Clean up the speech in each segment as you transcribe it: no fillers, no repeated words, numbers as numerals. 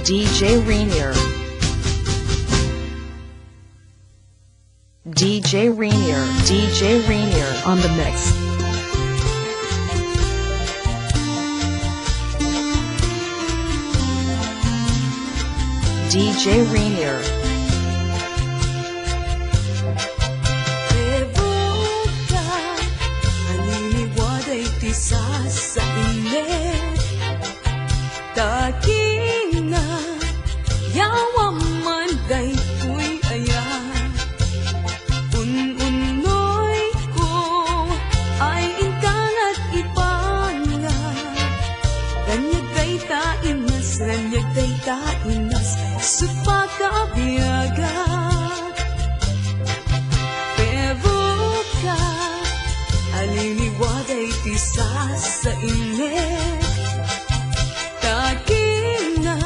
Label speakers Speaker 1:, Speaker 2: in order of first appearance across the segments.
Speaker 1: DJ Rainier. DJ Rainier. DJ Rainier on the mix. DJ Rainier.
Speaker 2: Sa init Daging na Yawa man day ko'y aya Unoy ko Ay ingkang at ipanga Ranyag day tainas Ranyag day tainas Supakabiyaga Pero ka Aliniwaday tisa sa init Daging na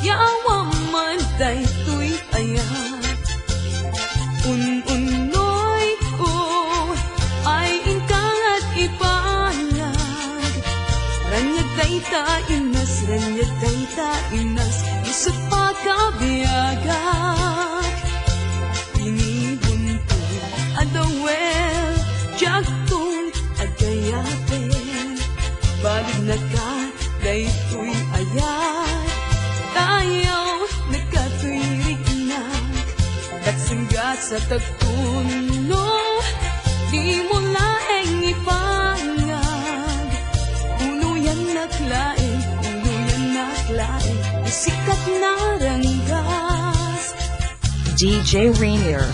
Speaker 2: Yawa man day ko'y ayan Unoy ko Ay ingkang at ipanyag Ranyag day tainas Ranyag day tainas Isip pagkabiyagak Pinibunto adawel Jagtong agayapin Balik na ka, dayto'y ayat Tayaw nagkatuirig na Tagsinggat sa tagtuno Di mo laeng ipangag Uno yan naklain Isikat na ranggas
Speaker 1: DJ Rainier.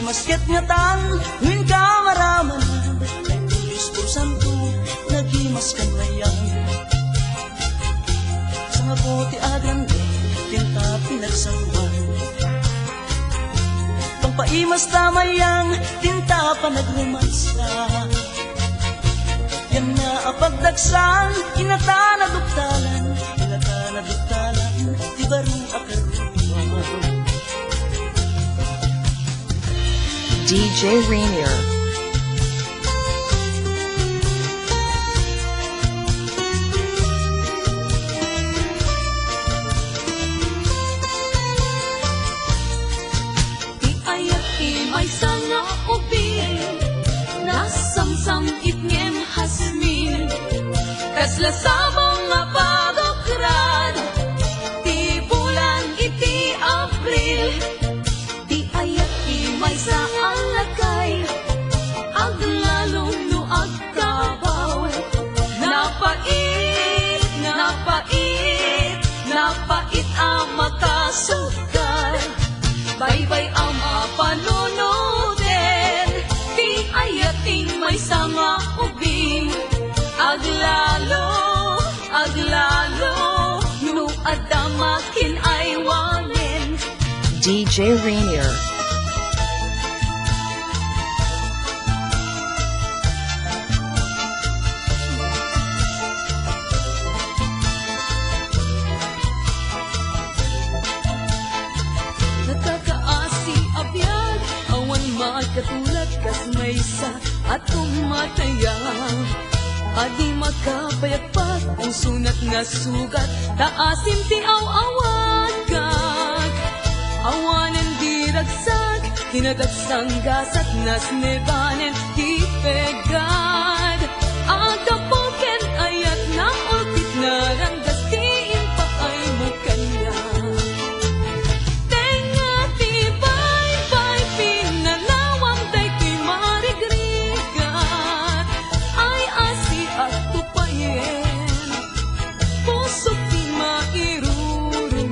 Speaker 3: Masket ngatan, win ka maraman Diyos po santo, nagimas ka na yan Sa nga po ti agrande, tinta pinagsawan Pangpaimas tamayang, tinta pa nagrumansa Yan na apagdagsan, inata na duktalan Di baro akaruan
Speaker 1: DJ Rainier.
Speaker 2: Di ayak imay sana upin Nasamsam itngem hasmin Kasla sabong nga pagokran Di bulan iti April Di ayak imay sa alakay Aglalong no agkabaw Napait ang makasukar Baybay ang mapanunutin Di ayating may sama ubing Aglalo No adamakin ay wanin
Speaker 1: DJ Rainier.
Speaker 2: Nakakaasi abyan Awan makatulad kas may sa atong matayang Adi makapayagpag ang sunat nga sugat Taasim ti aw-awan kag Awanan di ragsak Kinadagsang gasat nas nebanen di pegad Agapoken ayat na ultit na ranggas Tiin pa ay mo kanya Tenga ti bay pinanawam day ko'y marigrigat Ay asi at tupayen Puso ti mairurumen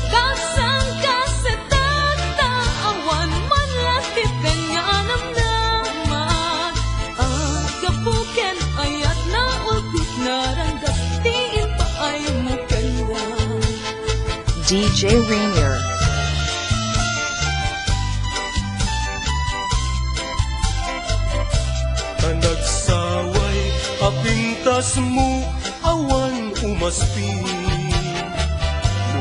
Speaker 2: Gasang kasetata awan man latit kanya namnaman Agapuken ayat na ultit na ranggas Tiin pa ay mo kanya
Speaker 1: DJ Rainier.
Speaker 4: Napintas mo awan umaspi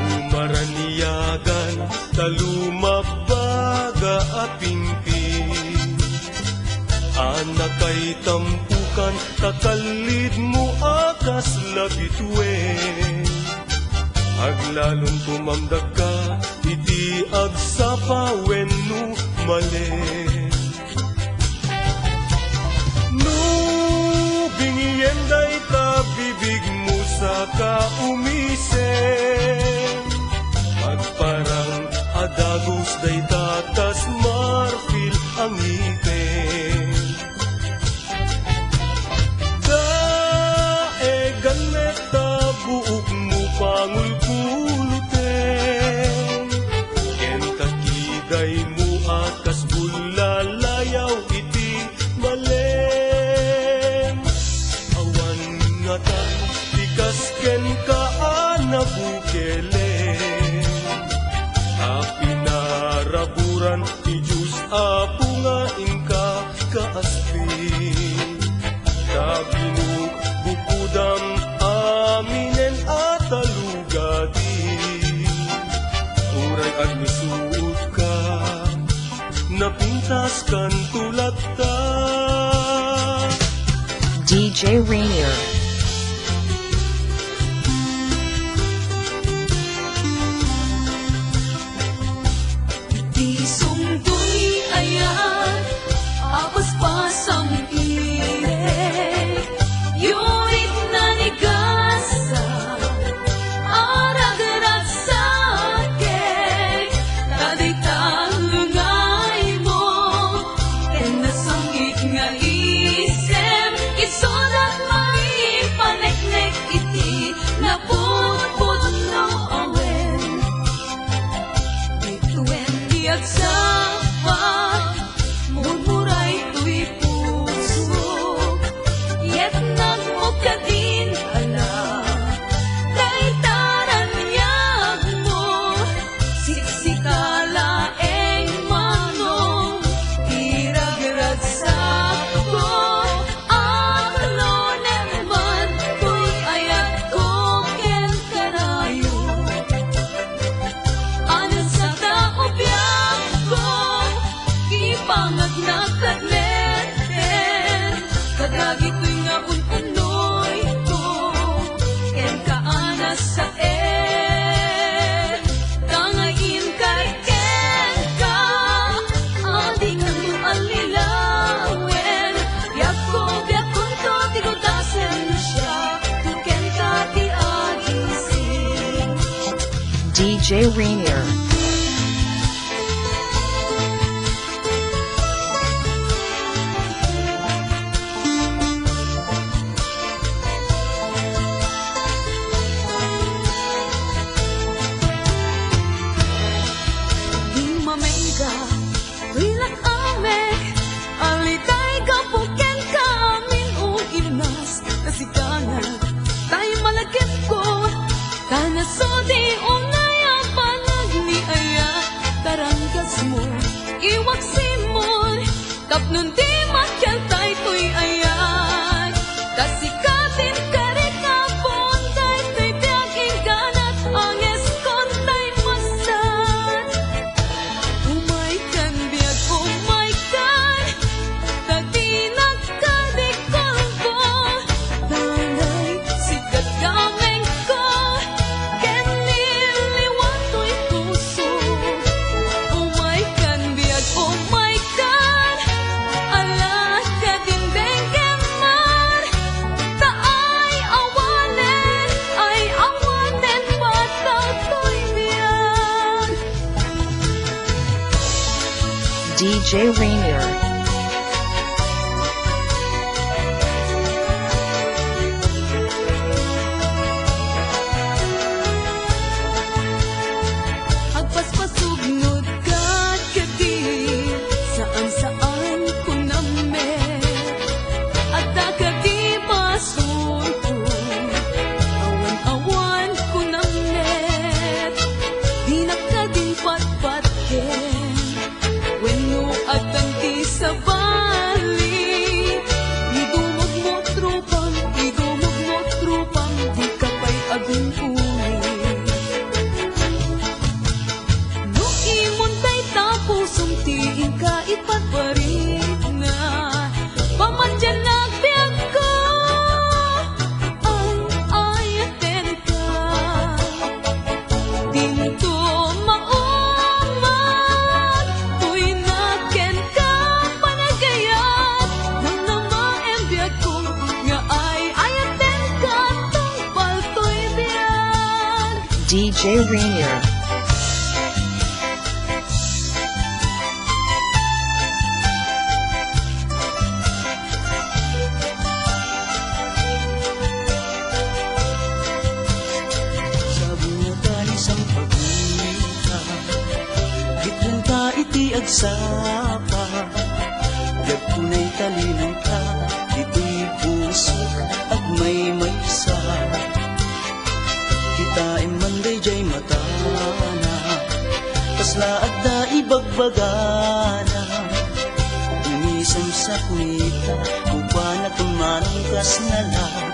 Speaker 4: Lumaraniyagan talumabaga apimpi Anak kay tampukan takalid mo akas labituen Aglalong tumamdag ka iti agsapa wenno mali Bingien day ta bibig mo sa kaumisen Magparang adagos day tatas marfil ang ipin Daegan neta buok mo pangulpuluten Ken kakiday mo akas bulalayaw iti malen Awan nga ta tikasken ka anabukelen Apinaraburan ti Diyos apo nga inka kaaspin Kabinuk bukudam aminen at alugadi Uray agnusuot ka napintas kan tulad ta
Speaker 1: DJ Rainier.
Speaker 2: Di sungtoy ayan, apaspas ang ilig. Yurit na nigasa, arag-arag sa akin. Kaditang lungay mo, and nasangit nga isip. Isulat maipaneknek iti, naputput no awen. Ituen diag sa murmuray tuy puso Yet nagmukadin ala Kaitaran niyag mo Siksikala eng manong Iragrag sa ko Aklo naman Tuy ayat ko ken karayo Anan sa kaobyak ko Ipangag na kadleten Kadagi ko'y nga ununoy ko Ken kaanas sa Kangain kay ken ka Adi ka mo alilawen Yakob to tigutasen siya Ken ka ti agising
Speaker 1: DJ Rainier.
Speaker 2: Di mamengka, wilak amek Alitay ka puken ka amin o inas Kasigana, tayo malagip ko Kanaso di unay ang panag ni Aya Taranggas mo, iwak simon Tapnon di makyantay to'y ayay Kasikatin ka rin ka puntay To'y biyaging ganat ang eskontay masat Umay kan biag umay kan Tadi nagkadikolbo Tanay sikat gameng ko Ken niliwan to'y puso Umay kan biag umay kan Alat ka din bengkeman Taay awanen Bataw to'y biag
Speaker 1: DJ Rainier.
Speaker 2: Agpaspasugnod ka kadi Saan-saan ko namet At kadi basun ko Awan-awan ko namet Di na kading patpatken Wenno at ang di sa bali Idumog mo tropang, idumog
Speaker 1: DJ Rainier.
Speaker 3: Sa bunatalis ang pagmita, gitnan ka iti agsapa, yagpunay talinan ka, ito'y pusok at may maysa. Kita imanday jay matana, kasla at da ibagbagana, umisam sa kunita, upa na tumanong kas na lang.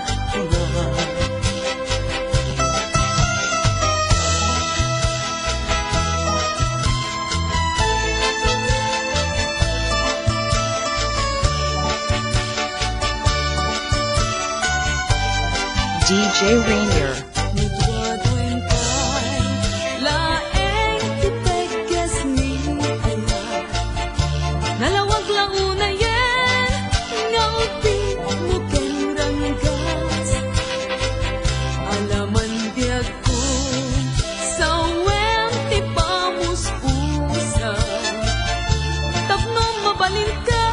Speaker 1: DJ Rainier.
Speaker 2: Nagwadwen kay laeng tipegges ni aya. Nalawag launa yen nga upi mo ken ranggas. Alaman diag ko sa wem ti pamuspusa. Tapno mabalin ka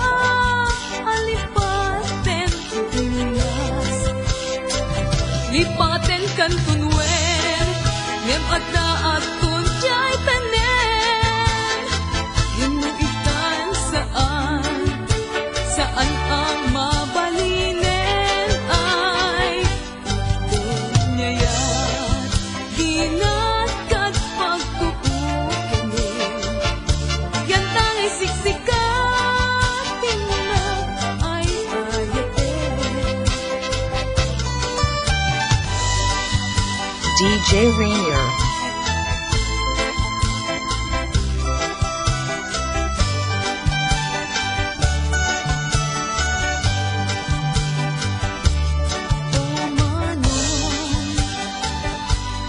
Speaker 2: alipaten tilas. Lipaten kan kunwen, ngem at naatun jay tanen. Ginuitan saan ang mabalinen ay kunyayat, ginat kat pagtukukin. Yan tangay siksikatin na ay ayaten.
Speaker 1: DJ Rainier.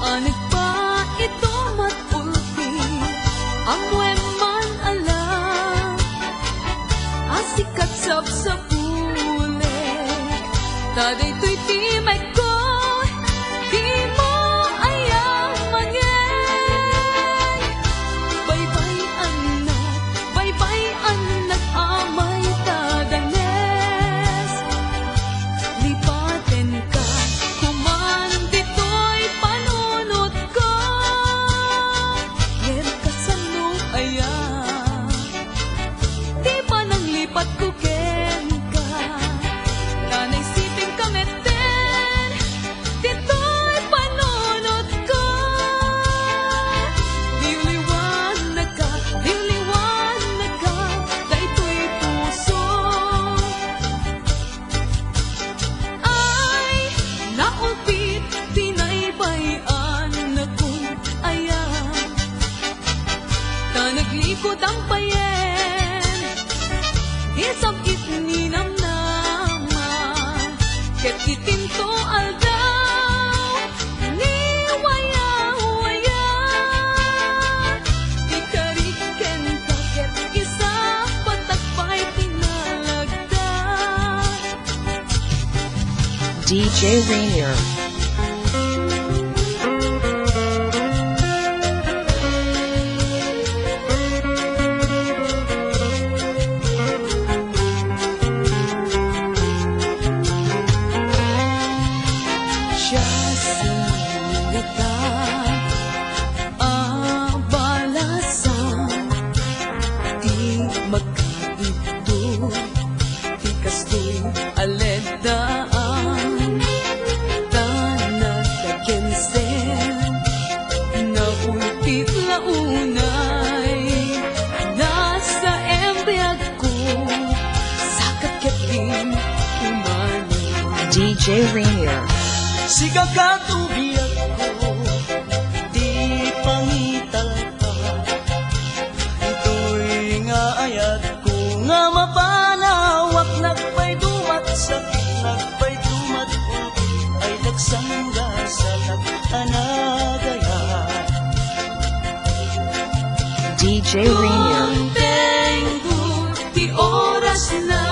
Speaker 2: Anig pa ito matulpi, ang man alam, asikat sa pule, taday to'y timay ko, di mo ayang mangyan. Baybay anak, amay tadanes, lipaten ka, kumandi to'y panunot ko, yen kasano aya, di pa nang lipat ko ken ka, nanay siping kameten, dito'y panunot ko, liwliwanag ka, dayto'y puso. Ay, naulpit, pinaybayan na kung ayan. Tanaglikod ang payen, isabit ni namnaman, ket itinto aldaw, ni waya-waya. Ikariken ka, ket isa patagpay pinalagdan.
Speaker 1: DJ Rainier.
Speaker 2: Siya sinigata ang balasan, di magkaito, di kastoy aledaan, tanag kagensen, naulpit launay, nasa embriag ko, sakat kating umano.
Speaker 1: DJ Rainier.
Speaker 3: Siga ka tubiyag ko, di pangital pa. Ito'y nga ayat ko nga mapanawak, nagpay dumat sakit, nagpay dumat uti, ay nagsangga sa nag-anagaya.
Speaker 1: DJ Rainier.
Speaker 2: Tenggu di oras na,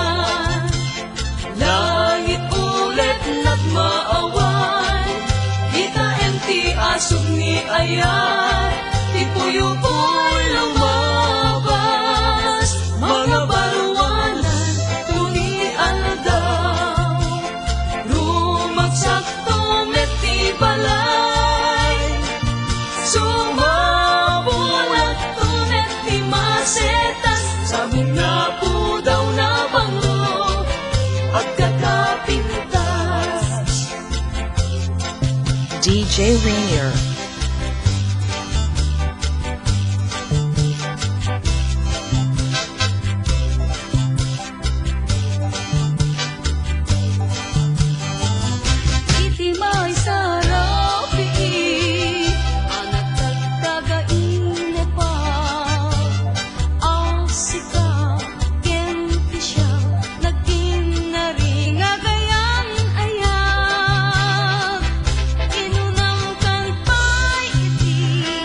Speaker 2: langit ulit na't maawan, kita empty at nasog ni ayat, ipuyo-puy lumabas, mga baruanan, tunian daw. Rumagsak tumet ti balay, sumabol at tumet ti masetas, sabog na po daw na bango, pagkakapintas.
Speaker 1: DJ Rainier.
Speaker 2: Iti may sarapi, anak tagtagaine pa, asika, kenti siya, naging naringagayang ayak. Inunang kalpay iti,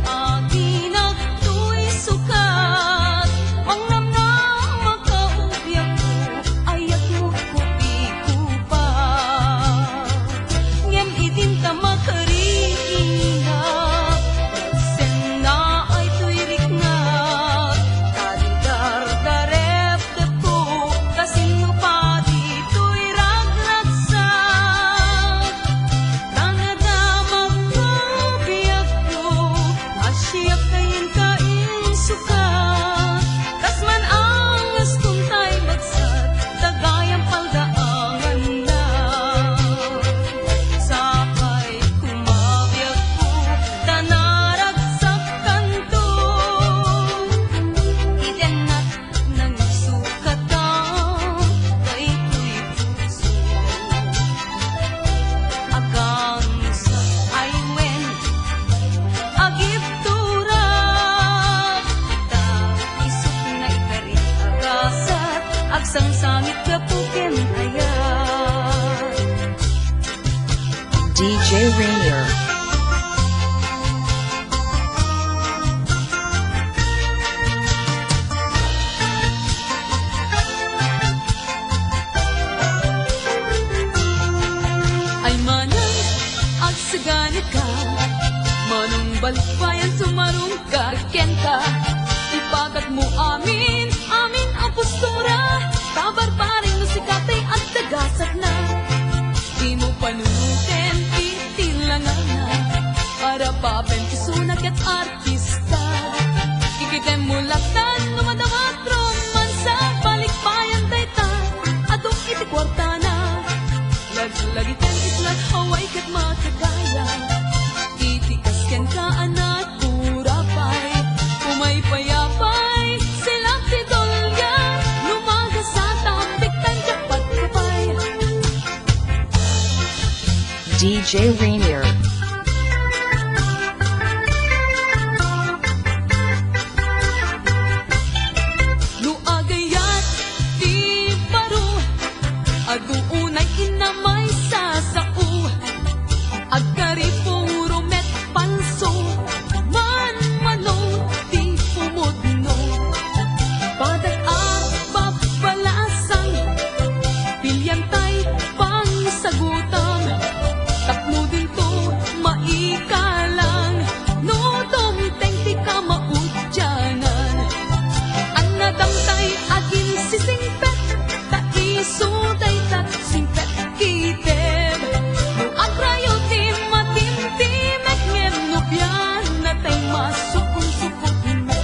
Speaker 2: ati nagtuy sukat, mangnamnam makaubyak ko, ayat mo kupi-ko pa. Ngem itin ta makariina, sen na ay tuirik na, kadidar-darep depo, kasing pa dito'y ragragsak. Nangadamag ko, biyak ko, asyak kayin kain sukat, kasman angas kung tay magsat, dagayang paldaangan na. Sakay kumabyak ko, tanaragsak kanto, idenat ng sukatan, kay tuy puso. Agang sa aywen, agipturak, ta isok na ikarit agasat, agsangsangit kapukin ayat.
Speaker 1: DJ Rainier.
Speaker 2: Ay manang agsaganit ka, manong balikbayan sumarong ka, kenta, ipagat mo amin, amin ang postura, tabarbaring no sikatay at dagasat na. Di mo panunutin, titilangan na, para papentisunag at artista. Ikitem mo laktan, lumadamat romansa, balikbayan dayta, adong iti kwarta na. Lagitan islat haway kat makagaya, itikas ken ka anak purapay, umay payapay, silang titolya, lumaga sa tapik tan japat kapay.
Speaker 1: DJ Rainier.
Speaker 2: Luagayat di baro, aduunay inamay sasao, agkari puro met panso, man-mano di pumudno, padat at papalasang, pilyantay pangsagutam, tapno din to maikalang, no tumteng di ka maudyanan. Ang nadamtay agin si singpet, taisuday tat singpet kiteb. No agrayo ti matimtimek ngem no biyan na tay masukong-sukong mo.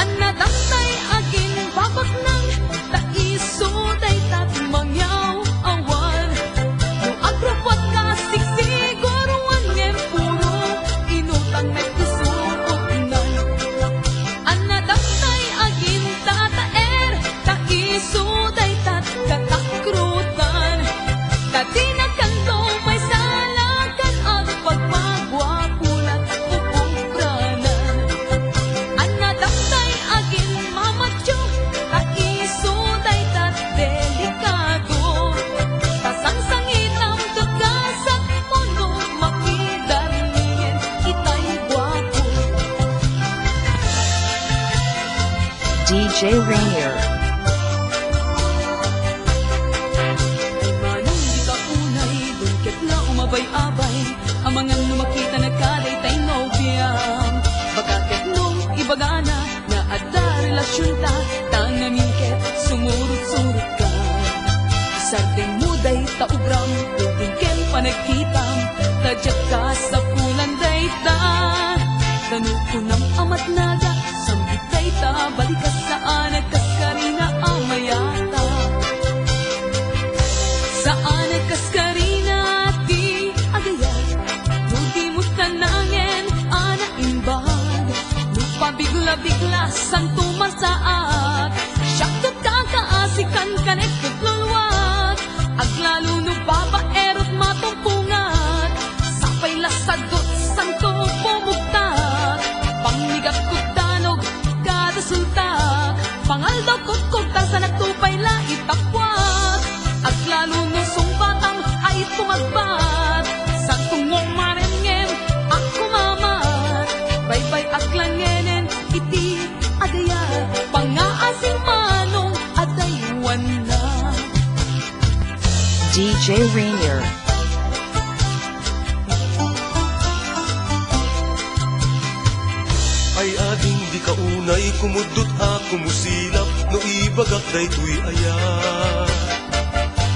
Speaker 2: Ang nadamtay agin babak nang taisuday tat mangyaw awan. No agropot ka siksiguruan ngem puro inutang may kusuotnan. Ang nadamtay agin tataer, taisuday tat katakrutan. Dati na kanto may salakan at pagpagwapulat upong pranan. Ang nadamtay agin mamatyo, taisuday tat delikado. Tasangsangitang tugasat mo no makidarlingin itay gwapo.
Speaker 1: DJ Rainier.
Speaker 2: Manong di ka unay, dungkit na umabay-abay, amangan makita nagkaday tay nobyam. Bakaket nung ibagana na ada relasyon ta, tangamin ket sumurot-surot ka. Sardeng muday taugram, tutingken panagkitam, tadyak ka sa pulan dayta. Tanukunang amat naga, sambit dayta, balikas saan nagkaskarina amayata. Saan nagkaskarina ti agayat, nudi mo tanangin ana imbag. Lupa bigla-bigla san tumasaat, syaktot ka kaasikan kanek tutlulwat. Aglalo no babaerot matumpungat, sapay lasadot santo pumugtat. Pangmigap ko danog kada sultak, pangaldaw ko sa nagtupay la itakwat. Aglalo no sumbatang ay tumagbat, sa tungong marengem ako mamat. Baybay aklangenen iti agayat, pangaasing manong adaywan na.
Speaker 1: DJ Rainier.
Speaker 4: Ay ading di kaunay kumudot ako musilap, no ibagak daytoy aya.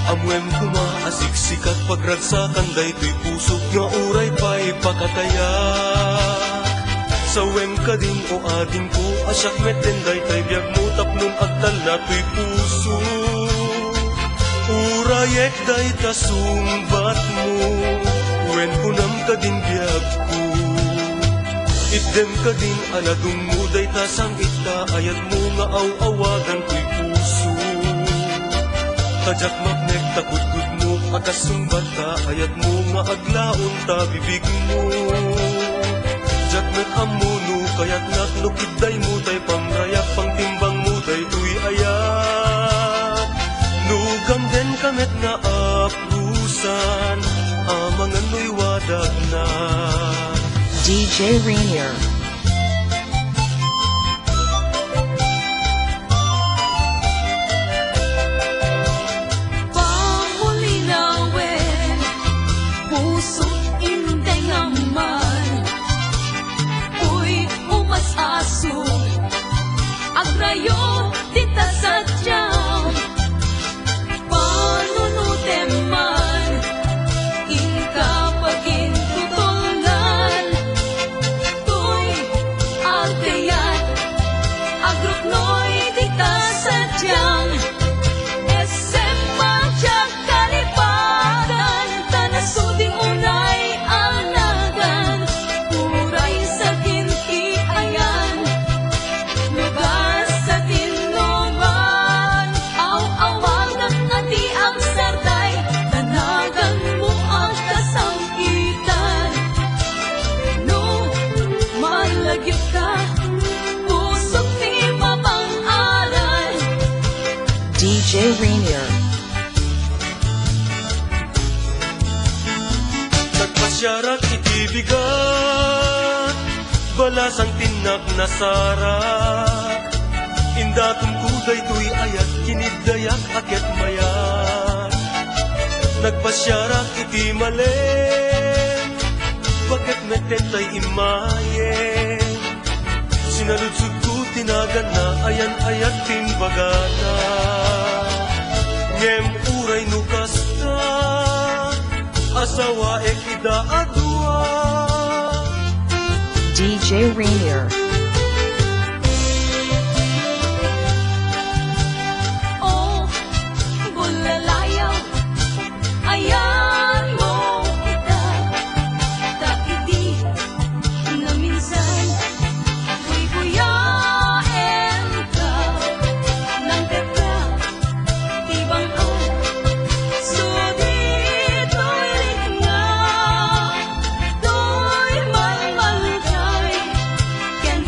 Speaker 4: Amuem kumaasiksikat pagragsakan daytoy pusok, nga uray pa'y pakataya. Sawem ka din o ading ko, asyak meten daytay biyag mo tapnong agdal na to'y puso. Urayek dayta sumbat mo, wen kunam ka din biyag ko. Itdem ka din aladong mo dayta sang ita, ayat mo nga aw-awagan ko'y puso. Tadyak magnek takudkud mo, akasumbat ta, ayat mo nga aglaon ta bibig mo. Jat met amuno, kayat naknukidday mo tay pamrayak, pangtimbang mo daytoy ayat. Nugam den kamet nga aprusan, amangan mo'y wadag na.
Speaker 1: DJ Rainier.
Speaker 2: Pamulinawin, puso't inday naman, uy umas-aso, agrayo tita sadyang. Panunutem man, inka pagintutulngan, tuy agayat, agrupnoy tita sadyang. Esem madyak kalipagan, tanasuding unay anagan, uray sa ginti ayan, lugar sa tinungan. Aw-awagan nga di ang sarday, tanagan mo ang kasangkitan. No, malagyot ka, pusok di mapang-aral.
Speaker 1: DJ Rainier.
Speaker 4: Nagpasyarak itibigat, balasang tinak na sarak. Indatum kuday to'y ayat, kinidayak aket mayat. Nagpasyarak iti malen, bakit metentay imayen. Sinaludsud ko tinagan na, ayan ayat timbagana. Ngem uray nukasta, asawa ek idaadwa.
Speaker 1: DJ Rainier.
Speaker 2: Oh, bulalayaw, ayan mo kita, taiti na minsan, buy-buyain ka, nang kata, tibang ka, sudit to'y nga, to'y malmalkay, ken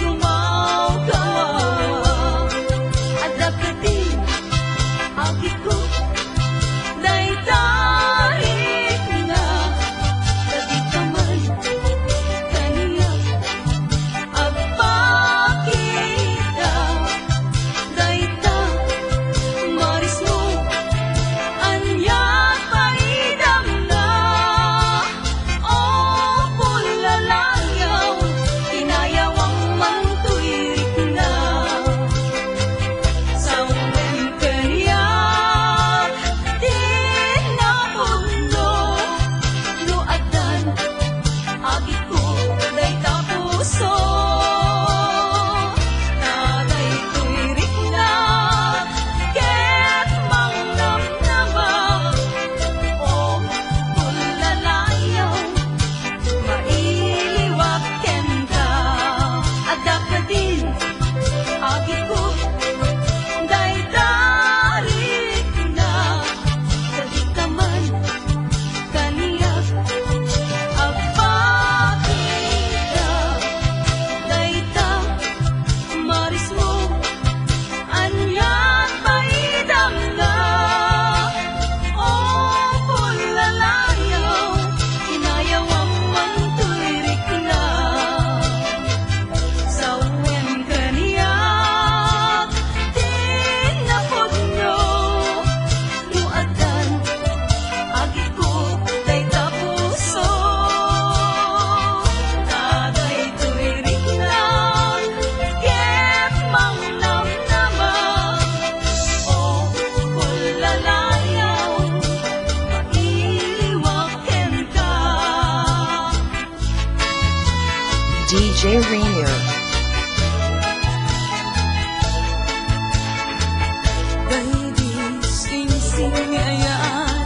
Speaker 3: sing ni ayat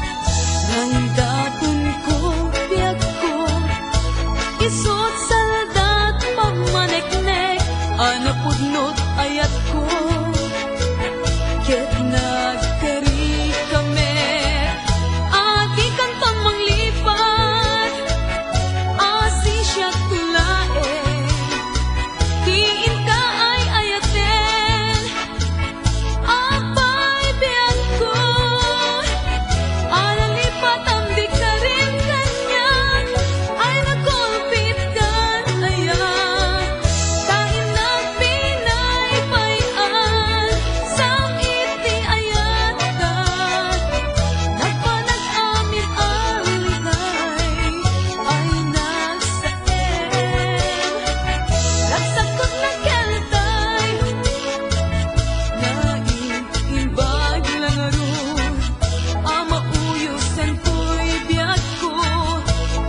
Speaker 3: Nandapon ko, biyak ko Isot saldat pagmaneknek Anapudnot ayat ko Ket nagkari kami Agi kantang manglipat Asi siya tulae Diin ka ay ayaten Apay biyan ko Alalipat ang di ka rin kanya Ay nagkulpit kan ayan Tain na pinay payan Sang iti ayat ka Nagpanag amin alikay Ay nagsaem Nagsakot na keltay Naiimbag lang aron Ama uyusan ko'y biyak ko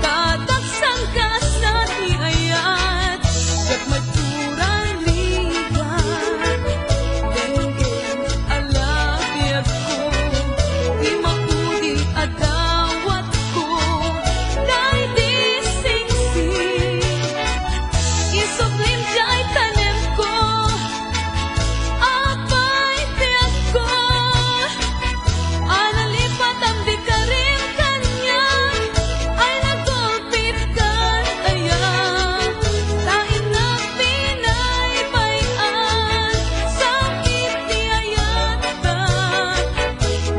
Speaker 3: Kataksang kasat ni ayat Yak magturang ligat Denggen alabiyag ko Di maudi adawat ko Kay di singsing Isublim jay tanem ko Apay biyak ko Alalipat ang di ka rin kanya Ay nagkulpit kan ayan Tain na pinay payan Sang iti ayat ka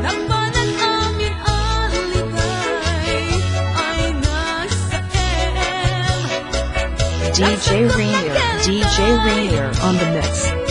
Speaker 3: Nagpanan amin alikay Ay nagsaem
Speaker 1: DJ Rainier on the mix.